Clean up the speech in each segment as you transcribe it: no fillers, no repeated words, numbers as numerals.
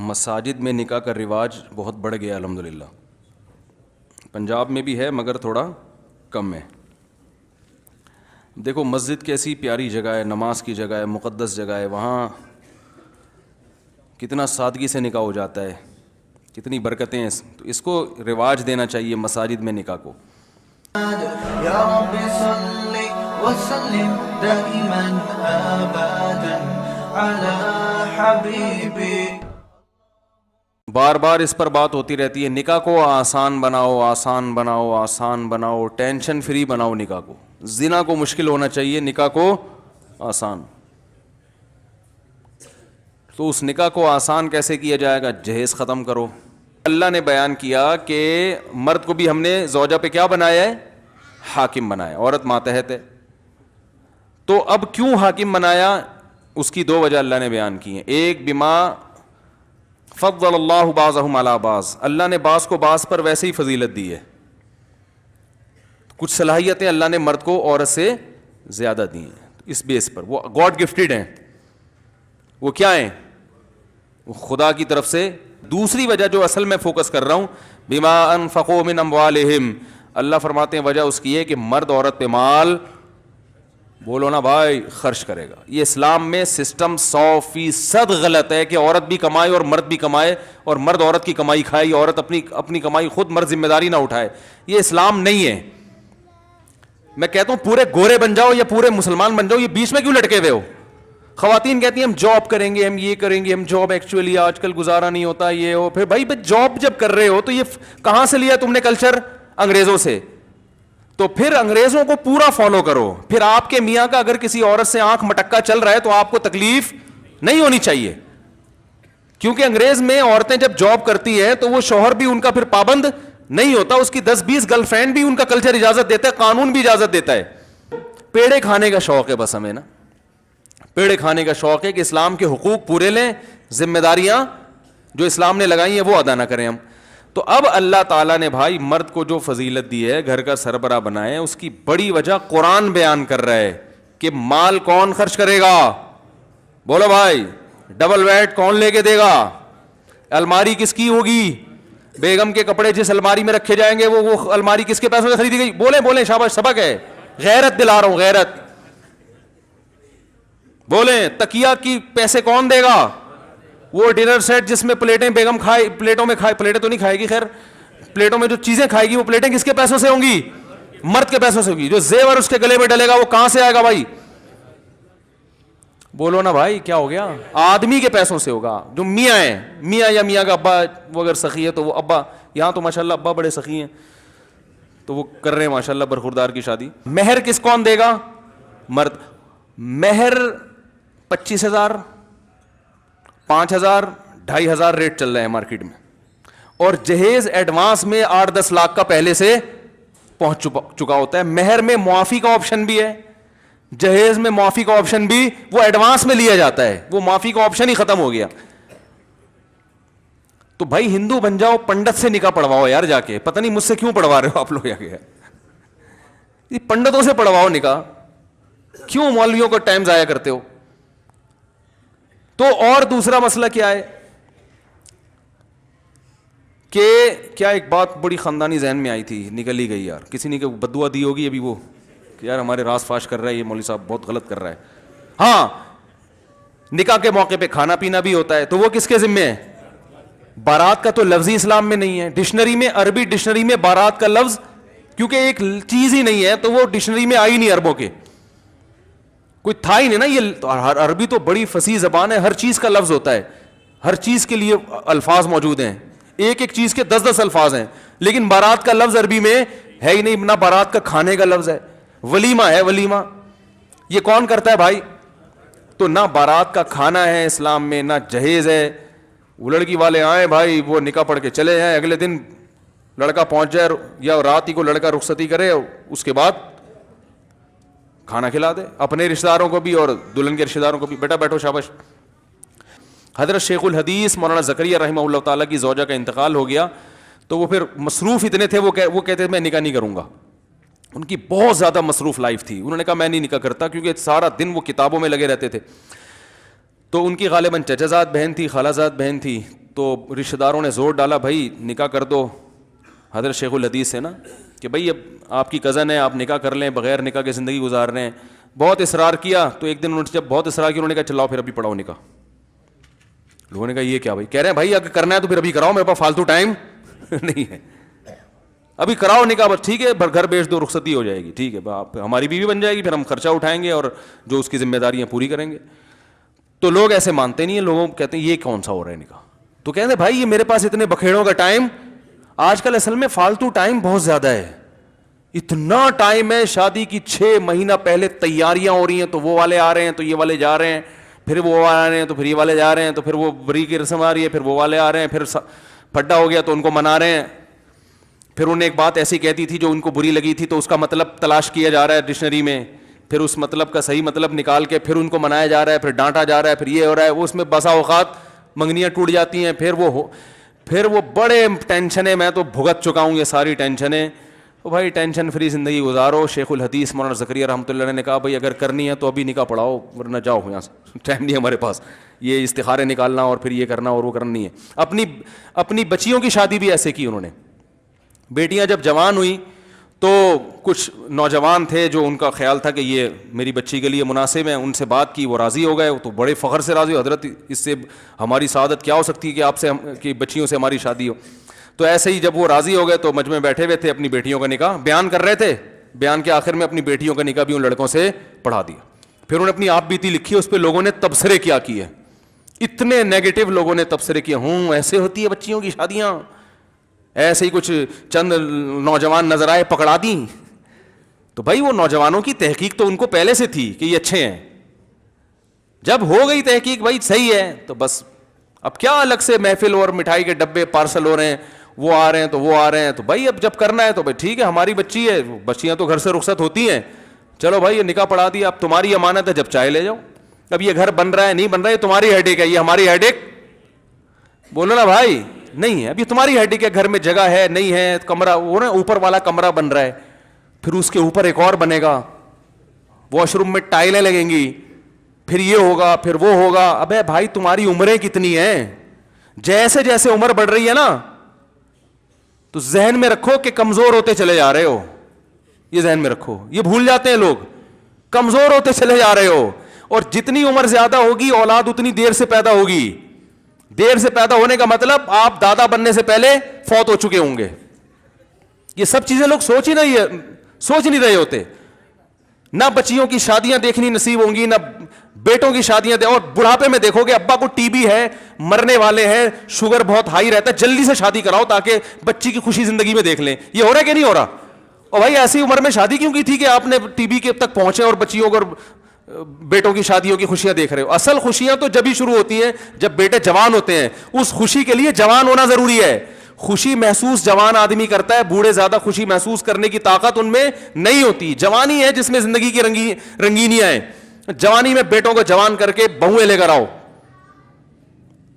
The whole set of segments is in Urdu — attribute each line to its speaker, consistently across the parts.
Speaker 1: مساجد میں نکاح کا رواج بہت بڑھ گیا الحمدللہ. پنجاب میں بھی ہے مگر تھوڑا کم ہے. دیکھو مسجد کیسی پیاری جگہ ہے, نماز کی جگہ ہے, مقدس جگہ ہے, وہاں کتنا سادگی سے نکاح ہو جاتا ہے, کتنی برکتیں ہیں. تو اس کو رواج دینا چاہیے مساجد میں نکاح کو.
Speaker 2: یا رب صل وسلم دائما ابدا علی حبیبی.
Speaker 1: بار بار اس پر بات ہوتی رہتی ہے, نکاح کو آسان بناؤ, آسان بناؤ, آسان بناؤ, ٹینشن فری بناؤ نکاح کو. زنا کو مشکل ہونا چاہیے, نکاح کو آسان. تو اس نکاح کو آسان کیسے کیا جائے گا؟ جہیز ختم کرو. اللہ نے بیان کیا کہ مرد کو بھی ہم نے زوجہ پہ کیا بنایا ہے؟ حاکم بنایا. عورت ماتحت ہے. تو اب کیوں حاکم بنایا؟ اس کی دو وجہ اللہ نے بیان کی ہیں. ایک بما فضل اللہ بعضهم علی بعض, اللہ نے بعض کو بعض پر ویسے ہی فضیلت دی ہے. کچھ صلاحیتیں اللہ نے مرد کو عورت سے زیادہ دی ہیں, اس بیس پر وہ گاڈ گفٹڈ ہیں. وہ کیا ہیں؟ وہ خدا کی طرف سے. دوسری وجہ جو اصل میں فوکس کر رہا ہوں, بما انفقوا من اموالہم, اللہ فرماتے ہیں وجہ اس کی ہے کہ مرد عورت پہ مال, بولو نا بھائی, خرچ کرے گا. یہ اسلام میں سسٹم 100% غلط ہے کہ عورت بھی کمائے اور مرد بھی کمائے, اور مرد عورت کی کمائی کھائے, عورت اپنی کمائی خود, مرد ذمہ داری نہ اٹھائے. یہ اسلام نہیں ہے. میں کہتا ہوں پورے گورے بن جاؤ یا پورے مسلمان بن جاؤ, یہ بیچ میں کیوں لٹکے ہوئے ہو؟ خواتین کہتی ہیں ہم جاب کریں گے, ہم یہ کریں گے, ہم جاب ایکچولی آج کل گزارا نہیں ہوتا, یہ ہو. پھر بھائی جاب جب کر رہے ہو تو یہ کہاں سے لیا تم نے کلچر؟ انگریزوں سے. تو پھر انگریزوں کو پورا فالو کرو. پھر آپ کے میاں کا اگر کسی عورت سے آنکھ مٹکا چل رہا ہے تو آپ کو تکلیف نہیں ہونی چاہیے, کیونکہ انگریز میں عورتیں جب جاب کرتی ہیں تو وہ شوہر بھی ان کا پھر پابند نہیں ہوتا, اس کی 10-20 گرل فرینڈ بھی ان کا کلچر اجازت دیتا ہے, قانون بھی اجازت دیتا ہے. پیڑے کھانے کا شوق ہے بس ہمیں نا, پیڑے کھانے کا شوق ہے کہ اسلام کے حقوق پورے لیں, ذمہ داریاں جو اسلام نے لگائی ہیں وہ ادا نہ کریں ہم. تو اب اللہ تعالیٰ نے بھائی مرد کو جو فضیلت دی ہے, گھر کا سربراہ بنائے, اس کی بڑی وجہ قرآن بیان کر رہا ہے کہ مال کون خرچ کرے گا؟ بولو بھائی, ڈبل ویٹ کون لے کے دے گا؟ الماری کس کی ہوگی؟ بیگم کے کپڑے جس الماری میں رکھے جائیں گے وہ الماری کس کے پیسوں سے خریدی گئی؟ بولیں شاباش, سبق ہے. غیرت دلا رہا ہوں, غیرت. بولیں تکیہ کی پیسے کون دے گا؟ وہ ڈنر سیٹ جس میں پلیٹیں بیگم کھائے, پلیٹوں میں کھائے, پلیٹیں تو نہیں کھائے گی خیر, پلیٹوں میں جو چیزیں کھائے گی وہ پلیٹیں کس کے پیسوں سے ہوں گی؟ مرد کے پیسوں سے ہوگی. جو زیور اس کے گلے میں ڈلے گا وہ کہاں سے آئے گا بھائی؟ بولو نا بھائی, کیا ہو گیا؟ آدمی کے پیسوں سے ہوگا. جو میاں ہیں, میاں یا میاں کا ابا وہ اگر سخی ہے تو وہ ابا, یہاں تو ماشاءاللہ ابا بڑے سخی ہیں تو وہ کر رہے ہیں ماشاءاللہ برخوردار کی شادی. مہر کس کون دے گا؟ مرد. مہر 25,000, 5,000, 2,500 ریٹ چل رہا ہے مارکیٹ میں, اور جہیز ایڈوانس میں 8-10 لاکھ کا پہلے سے پہنچ چکا ہوتا ہے. مہر میں معافی کا آپشن بھی ہے, جہیز میں معافی کا آپشن بھی, وہ ایڈوانس میں لیا جاتا ہے, وہ معافی کا آپشن ہی ختم ہو گیا. تو بھائی ہندو بن جاؤ, پنڈت سے نکاح پڑھواؤ یار جا کے. پتہ نہیں مجھ سے کیوں پڑھوا رہے ہو آپ لوگ یہ پنڈتوں سے پڑھواؤ نکاح, کیوں مولویوں کو ٹائم ضائع کرتے ہو؟ تو اور دوسرا مسئلہ کیا ہے کہ کیا ایک بات بڑی خاندانی ذہن میں آئی تھی, نکل ہی گئی یار, کسی نے بدعا دی ہوگی ابھی وہ کہ یار ہمارے راز فاش کر رہا ہے یہ مولوی صاحب, بہت غلط کر رہا ہے. ہاں, نکاح کے موقع پہ کھانا پینا بھی ہوتا ہے, تو وہ کس کے ذمہ ہے؟ بارات کا تو لفظ ہی اسلام میں نہیں ہے. ڈکشنری میں, عربی ڈکشنری میں بارات کا لفظ کیونکہ ایک چیز ہی نہیں ہے تو وہ ڈکشنری میں آئی نہیں, عربوں کے کوئی تھا ہی نہیں نا. یہ عربی تو بڑی فصیح زبان ہے, ہر چیز کا لفظ ہوتا ہے, ہر چیز کے لیے الفاظ موجود ہیں, ایک ایک چیز کے 10-10 الفاظ ہیں, لیکن بارات کا لفظ عربی میں ہے ہی نہیں. نہ بارات کا کھانے کا لفظ ہے, ولیمہ ہے, ولیمہ یہ کون کرتا ہے بھائی؟ تو نہ بارات کا کھانا ہے اسلام میں, نہ جہیز ہے. وہ لڑکی والے آئے بھائی, وہ نکاح پڑھ کے چلے جائیں, اگلے دن لڑکا پہنچ جائے یا رات ہی کو لڑکا رخصتی کرے, اس کے بعد کھانا کھلا دے اپنے رشتہ داروں کو بھی اور دلہن کے رشتہ داروں کو بھی. بیٹا بیٹھو, شاباش. حضرت شیخ الحدیث مولانا زکریا رحمہ اللہ تعالیٰ کی زوجہ کا انتقال ہو گیا, تو وہ پھر مصروف اتنے تھے, وہ کہتے تھے میں نکاح نہیں کروں گا. ان کی بہت زیادہ مصروف لائف تھی. انہوں نے کہا میں نہیں نکاح کرتا, کیونکہ سارا دن وہ کتابوں میں لگے رہتے تھے. تو ان کی غالباً چچا زاد بہن تھی, خالہ زاد بہن تھی, تو رشتہ داروں نے زور ڈالا بھائی نکاح کر دو حضرت شیخ الحدیث سے نا کہ بھائی اب آپ کی کزن ہے, آپ نکاح کر لیں, بغیر نکاح کے زندگی گزار رہے ہیں. بہت اصرار کیا تو ایک دن انہوں نے جب بہت اصرار کیا انہوں نے کہا چلاؤ پھر ابھی پڑھاؤ نکاح. لوگوں نے کہا یہ کیا بھائی, کہہ رہے ہیں بھائی اگر کرنا ہے تو پھر ابھی کراؤ, میرے پاس فالتو ٹائم نہیں ہے, ابھی کراؤ نکاح. بس ٹھیک ہے گھر بیچ دو, رخصتی ہو جائے گی, ٹھیک ہے آپ ہماری بیوی بن جائے گی, پھر ہم خرچہ اٹھائیں گے اور جو اس کی ذمہ داریاں پوری کریں گے. تو لوگ ایسے مانتے نہیں ہیں, لوگوں کہتے ہیں یہ کون سا ہو رہا ہے نکاح. تو کہتے ہیں بھائی یہ میرے پاس اتنے بکھیڑوں کا ٹائم, آج کل اصل میں فالتو ٹائم بہت زیادہ ہے. اتنا ٹائم ہے, شادی کی 6 مہینہ پہلے تیاریاں ہو رہی ہیں, تو وہ والے آ رہے ہیں تو یہ والے جا رہے ہیں, پھر وہ آ رہے ہیں تو پھر یہ والے جا رہے ہیں, تو پھر وہ بری کی رسم آ رہی ہے, پھر وہ والے آ رہے ہیں, پھر پھڈا ہو گیا تو ان کو منا رہے ہیں. پھر انہیں ایک بات ایسی کہتی تھی جو ان کو بری لگی تھی تو اس کا مطلب تلاش کیا جا رہا ہے ڈکشنری میں, پھر اس مطلب کا صحیح مطلب نکال کے پھر ان کو منایا جا رہا ہے, پھر ڈانٹا جا رہا ہے, پھر یہ ہو رہا ہے. وہ اس میں بسا اوقات منگنیاں ٹوٹ جاتی ہیں, پھر وہ بڑے ٹینشنیں, میں تو بھگت چکا ہوں یہ ساری ٹینشنیں. تو بھائی ٹینشن فری زندگی گزارو. شیخ الحدیث مولانا زکریا رحمۃ اللہ علیہ نے کہا بھائی اگر کرنی ہے تو ابھی نکاح پڑھاؤ, ورنہ جاؤ یہاں سے, ٹائم نہیں ہمارے پاس یہ استخارے نکالنا اور پھر یہ کرنا اور وہ کرنا نہیں ہے. اپنی بچیوں کی شادی بھی ایسے کی انہوں نے. بیٹیاں جب جوان ہوئیں تو کچھ نوجوان تھے جو ان کا خیال تھا کہ یہ میری بچی کے لیے مناسب ہے, ان سے بات کی, وہ راضی ہو گئے. تو بڑے فخر سے راضی ہو, حضرت اس سے ہماری سعادت کیا ہو سکتی ہے کہ آپ سے کہ بچیوں سے ہماری شادی ہو. تو ایسے ہی جب وہ راضی ہو گئے تو مجمع بیٹھے ہوئے تھے, اپنی بیٹیوں کا نکاح بیان کر رہے تھے. بیان کے آخر میں اپنی بیٹیوں کا نکاح بھی ان لڑکوں سے پڑھا دیا. پھر انہوں نے اپنی آپ بیتی لکھی, اس پہ لوگوں نے تبصرے کیا کیے, اتنے نیگیٹو لوگوں نے تبصرے کیے, ایسے ہوتی ہے بچیوں کی شادیاں, ایسے ہی کچھ چند نوجوان نظر آئے پکڑا دیں. تو بھائی وہ نوجوانوں کی تحقیق تو ان کو پہلے سے تھی کہ یہ اچھے ہیں, جب ہو گئی تحقیق بھائی صحیح ہے تو بس اب کیا الگ سے محفل اور مٹھائی کے ڈبے پارسل ہو رہے ہیں, وہ آ رہے ہیں تو وہ آ رہے ہیں. تو بھائی اب جب کرنا ہے تو بھائی ٹھیک ہے, ہماری بچی ہے, بچیاں تو گھر سے رخصت ہوتی ہیں, چلو بھائی یہ نکاح پڑھا دیا, اب تمہاری امانت ہے, جب چاہے لے جاؤ. اب یہ گھر بن رہا ہے نہیں بن رہا ہے, یہ تمہاری ہیڈیک ہے, یہ ہماری ہیڈیک بولو نا بھائی نہیں ہے. اب یہ تمہاری ہیڈیک ہے, گھر میں جگہ ہے نہیں ہے, کمرہ وہ نا اوپر والا کمرہ بن رہا ہے, پھر اس کے اوپر ایک اور بنے گا, واش روم میں ٹائلیں لگیں گی, پھر یہ ہوگا پھر وہ ہوگا. ابے بھائی تمہاری عمریں کتنی ہیں, جیسے جیسے عمر بڑھ رہی ہے نا تو ذہن میں رکھو کہ کمزور ہوتے چلے جا رہے ہو. یہ ذہن میں رکھو, یہ بھول جاتے ہیں لوگ, کمزور ہوتے چلے جا رہے ہو. اور جتنی عمر زیادہ ہوگی اولاد اتنی دیر سے پیدا ہوگی. دیر سے پیدا ہونے کا مطلب آپ دادا بننے سے پہلے فوت ہو چکے ہوں گے. یہ سب چیزیں لوگ سوچ نہیں رہے ہوتے. نہ بچیوں کی شادیاں دیکھنی نصیب ہوں گی, نہ بیٹوں کی شادیاں اور بڑھاپے میں دیکھو گے ابا کو ٹی بی ہے, مرنے والے ہیں, شوگر بہت ہائی رہتا ہے, جلدی سے شادی کراؤ تاکہ بچی کی خوشی زندگی میں دیکھ لیں. یہ ہو رہا ہے کہ نہیں ہو رہا؟ اور بھائی ایسی عمر میں شادی کیوں کی تھی کہ آپ نے ٹی بی کے تک پہنچے اور بچیوں کو بیٹوں کی شادیوں کی خوشیاں دیکھ رہے ہو؟ اصل خوشیاں تو جب ہی شروع ہوتی ہیں جب بیٹے جوان ہوتے ہیں. اس خوشی کے لیے جوان ہونا ضروری ہے. خوشی محسوس جوان آدمی کرتا ہے, بوڑھے زیادہ خوشی محسوس کرنے کی طاقت ان میں نہیں ہوتی. جوانی ہے جس میں زندگی کی رنگینیاں ہیں. جوانی میں بیٹوں کو جوان کر کے بہویں لے کر آؤ,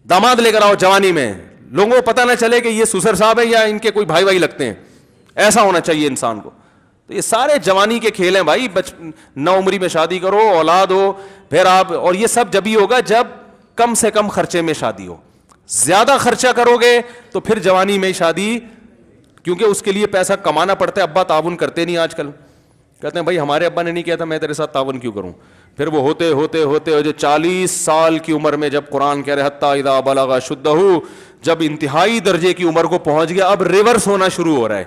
Speaker 1: داماد لے کر آؤ جوانی میں, لوگوں کو پتہ نہ چلے کہ یہ سسر صاحب ہے یا ان کے کوئی بھائی لگتے ہیں. ایسا ہونا چاہیے انسان کو. تو یہ سارے جوانی کے کھیل ہیں بھائی. نو عمری میں شادی کرو, اولاد ہو, پھر آپ, اور یہ سب جب ہی ہوگا جب کم سے کم خرچے میں شادی ہو. زیادہ خرچہ کرو گے تو پھر جوانی میں شادی, کیونکہ اس کے لیے پیسہ کمانا پڑتا ہے. ابا تعاون کرتے نہیں آج کل, کہتے ہیں بھائی ہمارے ابا نے نہیں کیا تھا, میں تیرے ساتھ تعاون کیوں کروں. پھر وہ ہوتے ہوتے ہوتے جو 40 سال کی عمر میں جب قرآن کہہ رہے حتی اذا بلغ اشدہ, جب انتہائی درجے کی عمر کو پہنچ گیا, اب ریورس ہونا شروع ہو رہا ہے.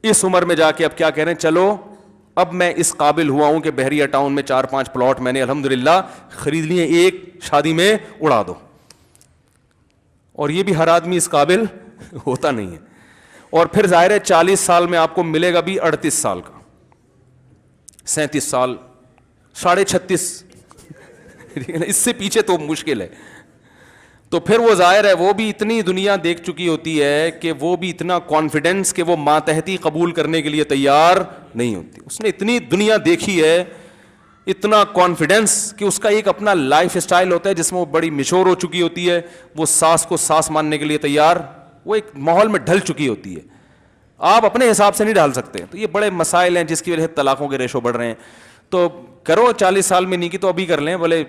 Speaker 1: اس عمر میں جا کے اب کیا کہہ رہے ہیں, چلو اب میں اس قابل ہوا ہوں کہ بحریہ ٹاؤن میں 4-5 پلاٹ میں نے الحمدللہ خرید لیے, ایک شادی میں اڑا دو. اور یہ بھی ہر آدمی اس قابل ہوتا نہیں ہے. اور پھر ظاہر ہے 40 سال میں آپ کو ملے گا بھی 38 سال کا, 37 سال, 36.5, اس سے پیچھے تو مشکل ہے. تو پھر وہ ظاہر ہے وہ بھی اتنی دنیا دیکھ چکی ہوتی ہے کہ وہ بھی اتنا کانفیڈنس کہ وہ ماتحتی قبول کرنے کے لیے تیار نہیں ہوتی. اس نے اتنی دنیا دیکھی ہے, اتنا کانفیڈنس کہ اس کا ایک اپنا لائف اسٹائل ہوتا ہے جس میں وہ بڑی میچور ہو چکی ہوتی ہے. وہ ساس کو ساس ماننے کے لیے تیار, وہ ایک ماحول میں ڈھل چکی ہوتی ہے. آپ اپنے حساب سے نہیں ڈال سکتے. تو یہ بڑے مسائل ہیں جس کی وجہ سے طلاقوں کے ریشو بڑھ رہے ہیں. تو کرو 40 سال میں نہیں کی تو ابھی کر لیں, بولے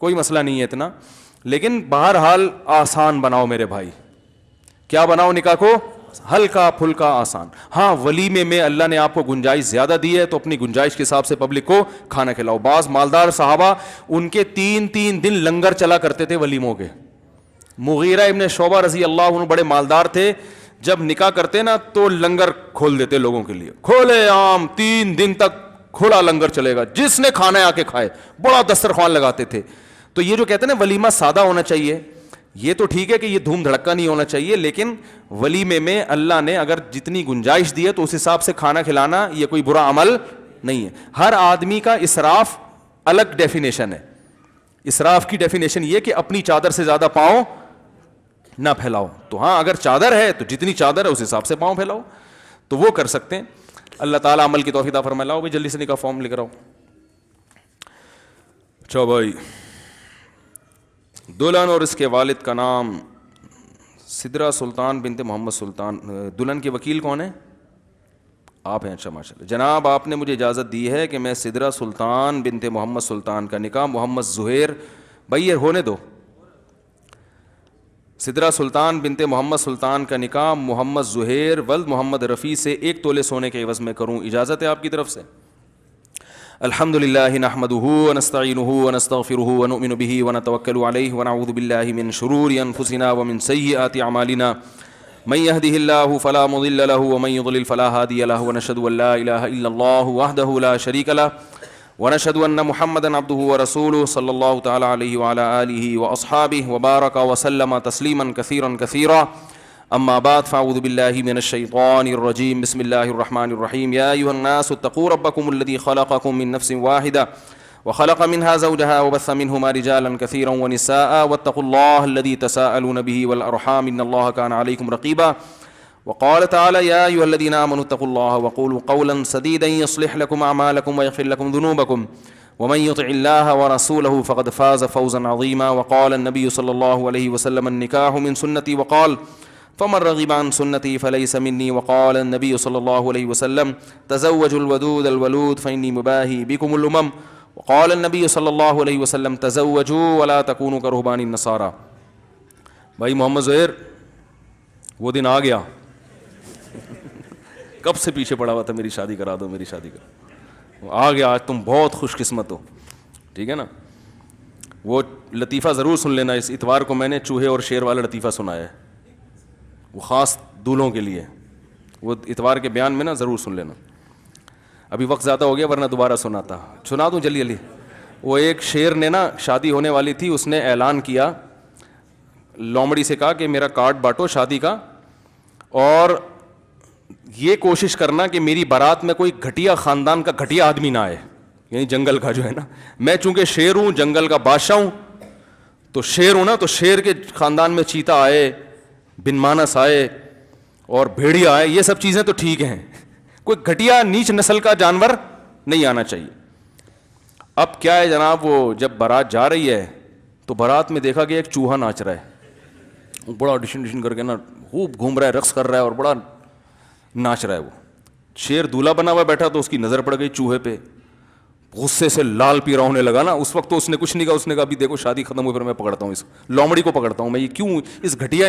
Speaker 1: کوئی مسئلہ نہیں ہے اتنا. لیکن بہرحال آسان بناؤ میرے بھائی. کیا بناؤ نکاح کو؟ ہلکا پھلکا آسان. ہاں ولیمے میں اللہ نے آپ کو گنجائش زیادہ دی ہے تو اپنی گنجائش کے حساب سے پبلک کو کھانا کھلاؤ. بعض مالدار صحابہ ان کے 3 دن لنگر چلا کرتے تھے ولیموں کے. مغیرہ ابن شعبہ رضی اللہ عنہ بڑے مالدار تھے, جب نکاح کرتے نا تو لنگر کھول دیتے لوگوں کے لیے, کھولے عام 3 دن تک کھلا لنگر چلے گا, جس نے کھانا ہے آ کے کھائے. بڑا دسترخوان لگاتے تھے. تو یہ جو کہتے ہیں نا ولیمہ سادہ ہونا چاہیے, یہ تو ٹھیک ہے کہ یہ دھوم دھڑکا نہیں ہونا چاہیے, لیکن ولیمے میں اللہ نے اگر جتنی گنجائش دی ہے تو اس حساب سے کھانا کھلانا یہ کوئی برا عمل نہیں ہے. ہر آدمی کا اسراف الگ ڈیفینیشن ہے. اسراف کی ڈیفینیشن یہ کہ اپنی چادر سے زیادہ پاؤں نہ پھیلاؤ. تو ہاں اگر چادر ہے تو جتنی چادر ہے اس حساب سے پاؤں پھیلاؤ, تو وہ کر سکتے ہیں. اللہ تعالیٰ عمل کی توفیق عطا فرمائے. لاؤ بھائی جلدی سے نکاح فارم لکھ رہا ہوں. اچھا بھائی, دلہن اور اس کے والد کا نام سدرہ سلطان بنت محمد سلطان. دلہن کے وکیل کون ہیں؟ آپ ہیں. اچھا ماشاء اللہ. جناب آپ نے مجھے اجازت دی ہے کہ میں سدرہ سلطان بنت محمد سلطان کا نکاح محمد زہیر, بھائی یہ ہونے دو, سدرہ سلطان بنت محمد سلطان کا نکاح محمد زہیر ولد محمد رفیع سے 1 تولے سونے کے عوض میں کروں, اجازت ہے آپ کی طرف سے؟ الحمد للہ نحمده ونستعینه ونستغفره ونؤمن به ونتوکل علیہ ونعوذ باللہ من شرور انفسنا ومن سیئات اعمالنا من يهده الله فلا مضل له ومن يضلل فلا هادي له ونشهد ان لا اله الا الله وحده لا شريك له ونشهد ان محمدا عبده ورسوله صلى الله تعالى عليه وعلى اله واصحابه وبارك وسلم تسليما كثيرا كثيرا. اما بعد فاعوذ بالله من الشيطان الرجيم. بسم الله الرحمن الرحيم. يا ايها الناس اتقوا ربكم الذي خلقكم من نفس واحده وخلق منها زوجها وبث منهما رجالا كثيرا ونساء واتقوا الله الذي تساءلون به والارحام ان الله كان عليكم رقيبا. وقال تعالى يا ايها الذين امنوا اتقوا الله وقولوا قولا سديدا يصلح لكم اعمالكم ويغفر لكم ذنوبكم ومن يطع الله ورسوله فقد فاز فوزا عظيما. وقال النبي صلى الله عليه وسلم النكاح من سنتي وقال فمن رغب عن سنتي فليس مني. وقال النبي صلى الله عليه وسلم تزوجوا الودود الولود فإني مباهي بكم الأمم. وقال النبي صلى الله عليه وسلم تزوجوا ولا تكونوا كرهبان النصارى. بھائی محمد زہیر وہ دن آ گیا, کب سے پیچھے پڑا ہوا تھا میری شادی کرا دو میری شادی کرا, آ گیا. آج تم بہت خوش قسمت ہو, ٹھیک ہے نا. وہ لطیفہ ضرور سن لینا, اس اتوار کو میں نے چوہے اور شیر والا لطیفہ سنایا ہے, وہ خاص دولوں کے لیے. وہ اتوار کے بیان میں نا ضرور سن لینا. ابھی وقت زیادہ ہو گیا ورنہ دوبارہ سنا دوں جلدی جلدی. وہ ایک شیر نے نا شادی ہونے والی تھی, اس نے اعلان کیا, لومڑی سے کہا کہ میرا کارڈ بانٹو شادی کا, اور یہ کوشش کرنا کہ میری بارات میں کوئی گھٹیا خاندان کا گھٹیا آدمی نہ آئے, یعنی جنگل کا جو ہے نا. میں چونکہ شیر ہوں, جنگل کا بادشاہ ہوں, تو شیر ہوں نا, تو شیر کے خاندان میں چیتا آئے, بن مانس آئے اور بھیڑیا آئے, یہ سب چیزیں تو ٹھیک ہیں, کوئی گھٹیا نیچ نسل کا جانور نہیں آنا چاہیے. اب کیا ہے جناب, وہ جب بارات جا رہی ہے تو بارات میں دیکھا کہ ایک چوہا ناچ رہا ہے, بڑا ڈشن کر کے نا خوب گھوم رہا ہے, رقص کر رہا ہے اور بڑا ناچ رہا ہے. وہ شیر دولہا بنا ہوا بیٹھا تو اس کی نظر پڑ گئی چوہے پہ, غصے سے لال پیرا ہونے لگا نا. اس وقت تو اس نے کچھ نہیں کہا, اس نے کہا ابھی دیکھو شادی ختم ہوئی پھر میں پکڑتا ہوں اس لومڑی کو, پکڑتا ہوں میں, یہ کیوں اس گھٹیا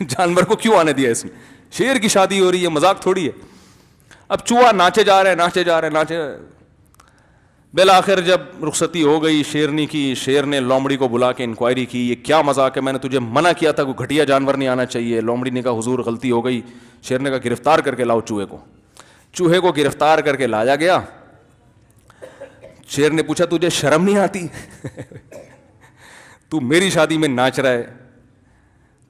Speaker 1: جانور کو کیوں آنے دیا اس نے, شیر کی شادی ہو رہی ہے, مذاق تھوڑی ہے. اب چوہا ناچے جا رہے. بالآخر جب رخصتی ہو گئی شیرنی کی, شیر نے لومڑی کو بلا کے انکوائری کی, یہ کیا مذاق ہے, میں نے تجھے منع کیا تھا کوئی گھٹیا جانور نہیں آنا چاہیے. لومڑی نے کہا حضور غلطی ہو گئی. شیر نے کہا گرفتار کر کے لاؤ چوہے کو. چوہے کو گرفتار کر کے لایا گیا. شیر نے پوچھا تجھے شرم نہیں آتی, تو میری شادی میں ناچ رہا ہے؟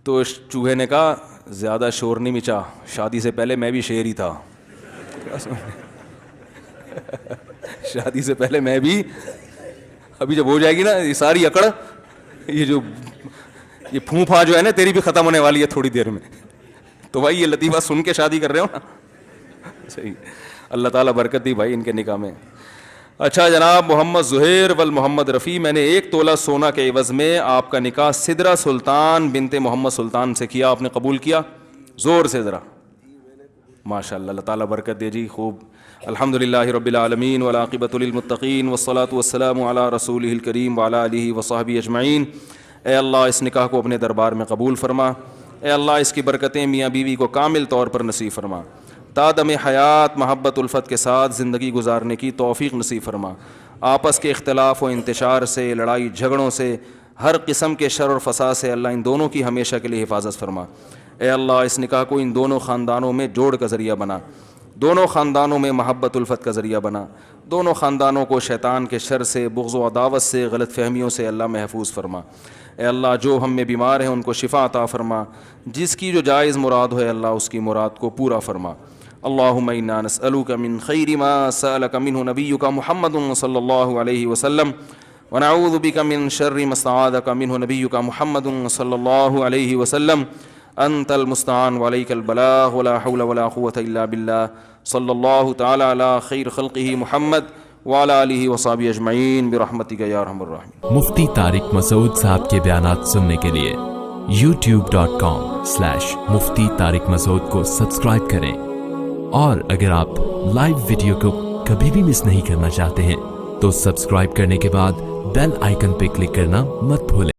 Speaker 1: تو چوہے نے کہا زیادہ شور نہیں مچا, شادی سے پہلے میں بھی شیر ہی تھا. شادی سے پہلے میں بھی, ابھی جب ہو جائے گی نا یہ ساری اکڑ, یہ پھونپھا جو ہے نا تیری بھی ختم ہونے والی ہے تھوڑی دیر میں. تو بھائی یہ لطیفہ سن کے شادی کر رہے ہو نا, صحیح. اللہ تعالیٰ برکت دی بھائی ان کے نکاح میں. اچھا جناب محمد زہیر ول محمد رفیع, میں نے 1 تولہ سونا کے عوض میں آپ کا نکاح سدرہ سلطان بنت محمد سلطان سے کیا, آپ نے قبول کیا؟ زور سے ذرا ماشاء اللہ, اللہ تعالیٰ برکت دے جی. خوب. الحمد للہ رب العالمین والعاقبۃ للمتقین والصلاۃ والسلام علی رسولہ الکریم وعلی آلہ وصحبہ اجمعین. اے اللہ اس نکاح کو اپنے دربار میں قبول فرما. اے اللہ اس کی برکتیں میاں بیوی کو کامل طور پر نصیب فرما. تا دم حیات محبت الفت کے ساتھ زندگی گزارنے کی توفیق نصیب فرما. آپس کے اختلاف و انتشار سے، لڑائی جھگڑوں سے، ہر قسم کے شر اور فساد سے اللہ ان دونوں کی ہمیشہ کے لیے حفاظت فرما. اے اللہ اس نکاح کو ان دونوں خاندانوں میں جوڑ کا ذریعہ بنا، دونوں خاندانوں میں محبت الفت کا ذریعہ بنا، دونوں خاندانوں کو شیطان کے شر سے، بغض و عداوت سے، غلط فہمیوں سے اللہ محفوظ فرما. اے اللہ جو ہم میں بیمار ہیں ان کو شفا عطا فرما، جس کی جو جائز مراد ہو اے اللہ اس کی مراد کو پورا فرما. اللہم انا نسألک من خیر ما سألک منہ نبیک محمد صلی اللہ علیہ وسلم ونعوذ بک من شر ما استعاذک منہ نبیک محمد صلی اللہ علیہ وسلم. انت المستعان وعلیک البلاغ ولا حول ولا قوة الا باللہ. صلی اللہ تعالی علی خیر خلقہ محمد وعلی آلہ وصحبہ اجمعین برحمتک یا ارحم الراحمین.
Speaker 3: مفتی طارق مسعود صاحب کے بیانات سننے کے لیے youtube.com/مفتی طارق مسعود کو سبسکرائب کریں، اور اگر آپ لائیو ویڈیو کو کبھی بھی مس نہیں کرنا چاہتے ہیں تو سبسکرائب کرنے کے بعد بیل آئیکن پہ کلک کرنا مت بھولیں.